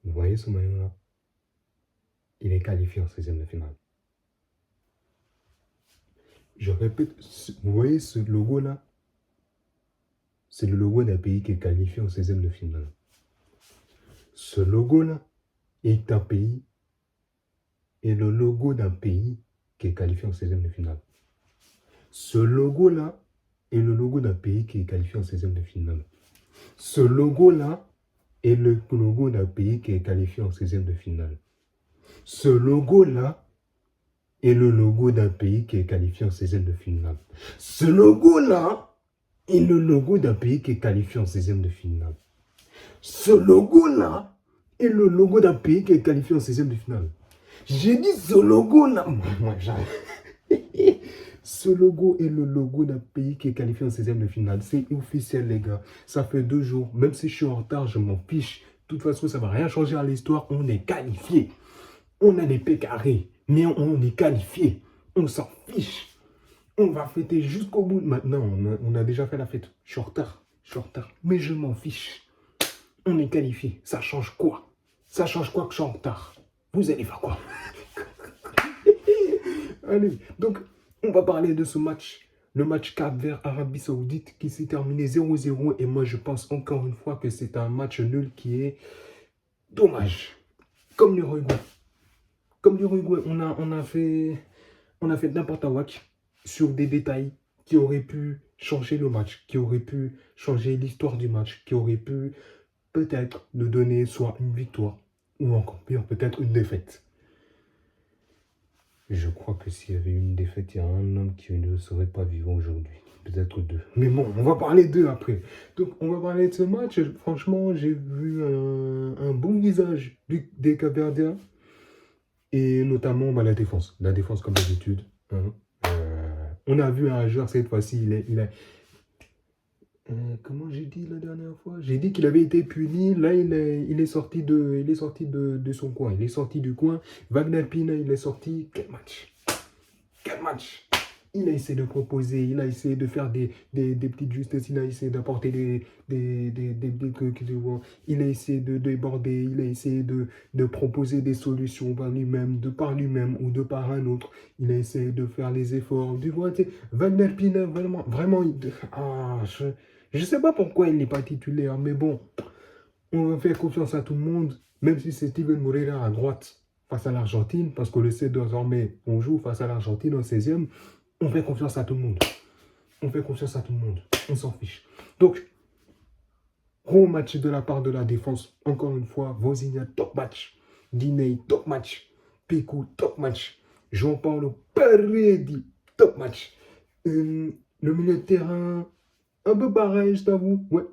Vous voyez ce maillot-là? Il est qualifié en 16e de finale. Je répète, vous voyez ce logo-là? C'est le logo d'un pays qui est qualifié en 16e de finale. Ce logo-là est un pays et le logo d'un pays qui est qualifié en 16e de finale. Ce logo-là est le logo d'un pays qui est qualifié en 16e de finale. Ce logo-là est le logo d'un pays qui est qualifié en 16e de finale. Ce logo-là est le logo d'un pays qui est qualifié en 16e de finale. Ce logo-là est le logo d'un pays qui est qualifié en 16e de finale. Ce logo-là est le logo d'un pays qui est qualifié en 16e de finale. J'ai dit ce logo-là. Ce logo est le logo d'un pays qui est qualifié en 16e de finale. C'est officiel, les gars. Ça fait 2 jours. Même si je suis en retard, je m'en fiche. De toute façon, ça ne va rien changer à l'histoire. On est qualifié. On a des P carrés, mais on est qualifié. On s'en fiche. On va fêter jusqu'au bout. Maintenant, on a déjà fait la fête. Je suis en retard. Mais je m'en fiche. On est qualifié. Ça change quoi? Ça change quoi que je suis en retard? Vous allez faire quoi? Allez, donc, on va parler de ce match. Le match Cap-Vert-Arabie Saoudite qui s'est terminé 0-0. Et moi, je pense encore une fois que c'est un match nul qui est dommage. Comme l'Uruguay. On a fait n'importe quoi sur des détails qui auraient pu changer le match, qui auraient pu changer l'histoire du match, qui auraient pu peut-être nous donner soit une victoire ou encore pire, peut-être une défaite. Je crois que s'il y avait une défaite, il y a un homme qui ne serait pas vivant aujourd'hui. Peut-être 2. Mais bon, on va parler d'eux après. Donc, on va parler de ce match. Franchement, j'ai vu un bon visage des Cap-Verdiens. Et notamment la défense. La défense comme d'habitude. Hein. On a vu un joueur cette fois-ci, comment j'ai dit la dernière fois? J'ai dit qu'il avait été puni. Là, il est sorti de son coin. Il est sorti du coin. Wagner Pina, il est sorti. Quel match! Quel match! Il a essayé de proposer, il a essayé de faire des petites justesses, il a essayé d'apporter des trucs, il a essayé de déborder, il a essayé de proposer des solutions par lui-même, de par lui-même ou de par un autre. Il a essayé de faire les efforts. Du coup, Wagner Pina, vraiment, je ne sais pas pourquoi il n'est pas titulaire, mais bon, on va faire confiance à tout le monde, même si c'est Steven Moreira à droite face à l'Argentine, parce qu'on le sait désormais, on joue face à l'Argentine en 16e. On fait confiance à tout le monde. On s'en fiche. Donc, gros match de la part de la défense. Encore une fois, Vozinha, top match. Diney, top match. Pico, top match. Jean-Paulo Paredi, top match. Le milieu de terrain, un peu pareil, je t'avoue. Ouais.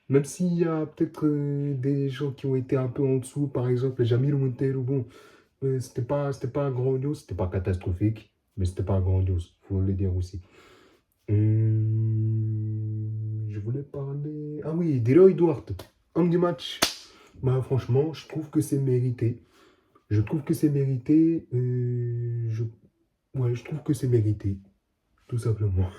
Même s'il y a peut-être des gens qui ont été un peu en dessous. Par exemple, Jamil Montero, bon, c'était pas grandiose, c'était pas catastrophique, mais c'était pas grandiose, faut le dire aussi. Je voulais parler... Ah oui, Deloy Duarte, homme du match. Bah, franchement, je trouve que c'est mérité. Je trouve que c'est mérité. Ouais, je trouve que c'est mérité, tout simplement.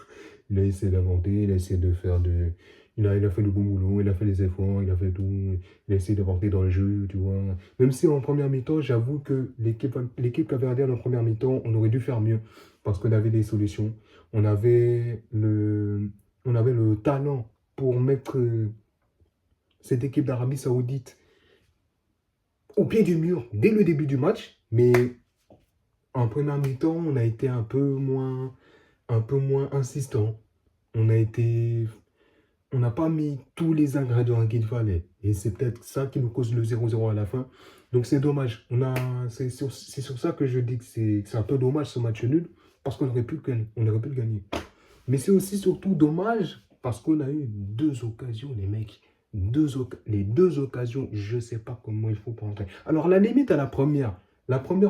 Il a essayé d'inventer, il a essayé de faire de... Il a fait le bon boulot, il a fait les efforts, il a fait tout. Il a essayé d'apporter dans le jeu, tu vois. Même si en première mi-temps, j'avoue que l'équipe caverdienne en première mi-temps, on aurait dû faire mieux. Parce qu'on avait des solutions. On avait le talent pour mettre cette équipe d'Arabie Saoudite au pied du mur dès le début du match. Mais en première mi-temps, on a été un peu moins insistant. On n'a pas mis tous les ingrédients qu'il fallait. Et c'est peut-être ça qui nous cause le 0-0 à la fin. Donc c'est dommage. C'est sur ça que je dis que c'est un peu dommage ce match nul. Parce qu'on aurait pu le gagner. Mais c'est aussi surtout dommage parce qu'on a eu 2 occasions, les mecs. Les 2 occasions, je ne sais pas comment il faut pour entrer. Alors la limite à la première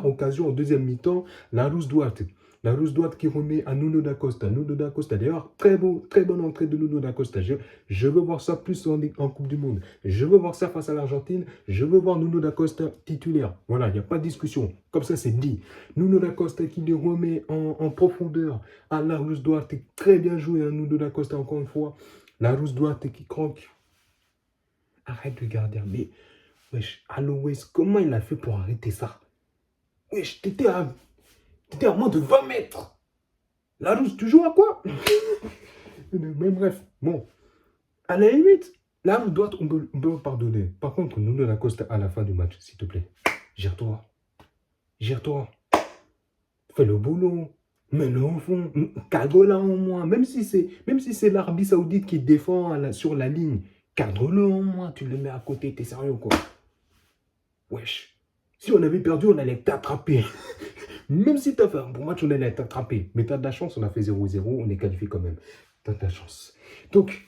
occasion en deuxième mi-temps, la Rousse Duarte. La Rousse Duarte qui remet à Nuno da Costa. Nuno da Costa, d'ailleurs, très bonne entrée de Nuno da Costa. Je veux voir ça plus en Coupe du Monde. Je veux voir ça face à l'Argentine. Je veux voir Nuno da Costa titulaire. Voilà, il n'y a pas de discussion. Comme ça, c'est dit. Nuno da Costa qui les remet en profondeur à la Rousse Duarte. Très bien joué, hein, Nuno da Costa, encore une fois. La Rousse Duarte qui croque. Arrête de garder. Mais Wesh, Aloès, comment il a fait pour arrêter ça? Wesh, t'étais à moins de 20 mètres. Larousse, tu joues à quoi? Mais bref, bon, à la limite, là, on peut pardonner. Par contre, Nuno Lacoste à la fin du match, s'il te plaît, gère-toi. Gère-toi. Fais le boulot. Mets-le au fond. Cadre-la au moins. Même si c'est l'Arabie Saoudite qui défend sur la ligne, cadre-le au moins. Tu le mets à côté. T'es sérieux, quoi? Wesh. Si on avait perdu, on allait t'attraper. Même si t'as fait un bon match, on allait t'attraper. Mais t'as de la chance, on a fait 0-0, on est qualifié quand même. T'as de la chance. Donc,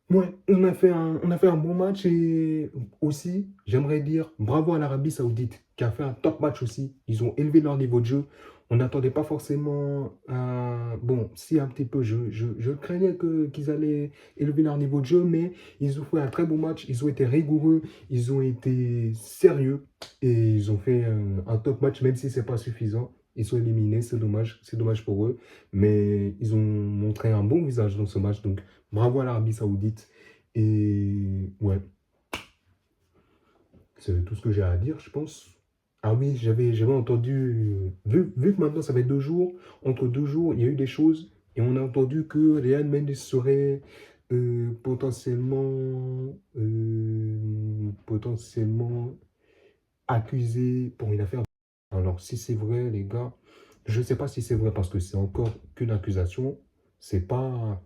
ouais, on a fait un bon match et aussi, j'aimerais dire bravo à l'Arabie Saoudite qui a fait un top match aussi. Ils ont élevé leur niveau de jeu. On n'attendait pas forcément bon, si un petit peu, je craignais qu'ils allaient élever leur niveau de jeu, mais ils ont fait un très bon match. Ils ont été rigoureux, ils ont été sérieux et ils ont fait un top match, même si c'est pas suffisant. Ils sont éliminés, c'est dommage pour eux, mais ils ont montré un bon visage dans ce match. Donc, bravo à l'Arabie Saoudite. Et ouais, c'est tout ce que j'ai à dire, je pense. Ah oui, j'avais entendu, vu que maintenant ça fait 2 jours, entre 2 jours, il y a eu des choses et on a entendu que Real Mendes serait potentiellement accusé pour une affaire. Alors, si c'est vrai, les gars, je ne sais pas si c'est vrai parce que c'est encore qu'une accusation. C'est pas,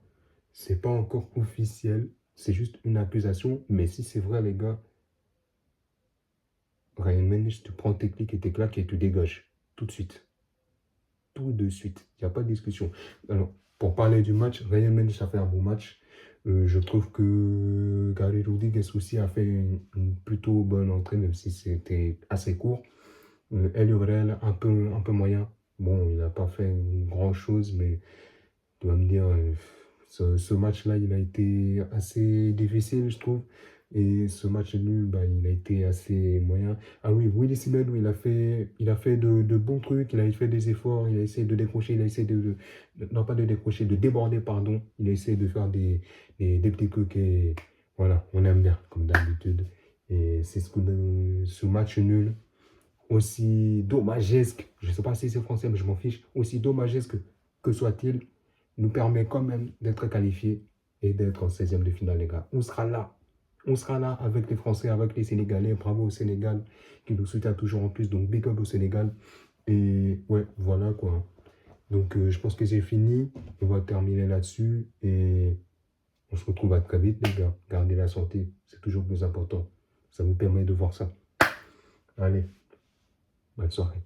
c'est pas encore officiel. C'est juste une accusation. Mais si c'est vrai, les gars, Ryan Mendes, tu prends tes clics et tes claques et tu dégages. Tout de suite. Tout de suite. Il n'y a pas de discussion. Alors, pour parler du match, Ryan Mendes a fait un bon match. Je trouve que Gary Rodriguez aussi a fait une plutôt bonne entrée, même si c'était assez court. Elio Varela, un peu moyen. Bon, il n'a pas fait grand-chose, mais tu vas me dire, ce match-là, il a été assez difficile, je trouve. Et ce match nul, bah, il a été assez moyen. Ah oui, Willy Semedo, il a fait de bons trucs, il a fait des efforts, il a essayé de décrocher, il a essayé non pas de décrocher, de déborder, pardon. Il a essayé de faire des petits trucs et voilà, on aime bien, comme d'habitude. Et c'est ce match nul aussi dommagesque, je ne sais pas si c'est français, mais je m'en fiche, aussi dommagesque que soit-il, nous permet quand même d'être qualifiés et d'être en 16e de finale, les gars. On sera là. On sera là avec les Français, avec les Sénégalais. Bravo au Sénégal qui nous soutient toujours en plus. Donc, big up au Sénégal. Et ouais, voilà quoi. Donc, je pense que c'est fini. On va terminer là-dessus. Et on se retrouve à très vite, les gars. Gardez la santé. C'est toujours plus important. Ça nous permet de voir ça. Allez. Bonne soirée.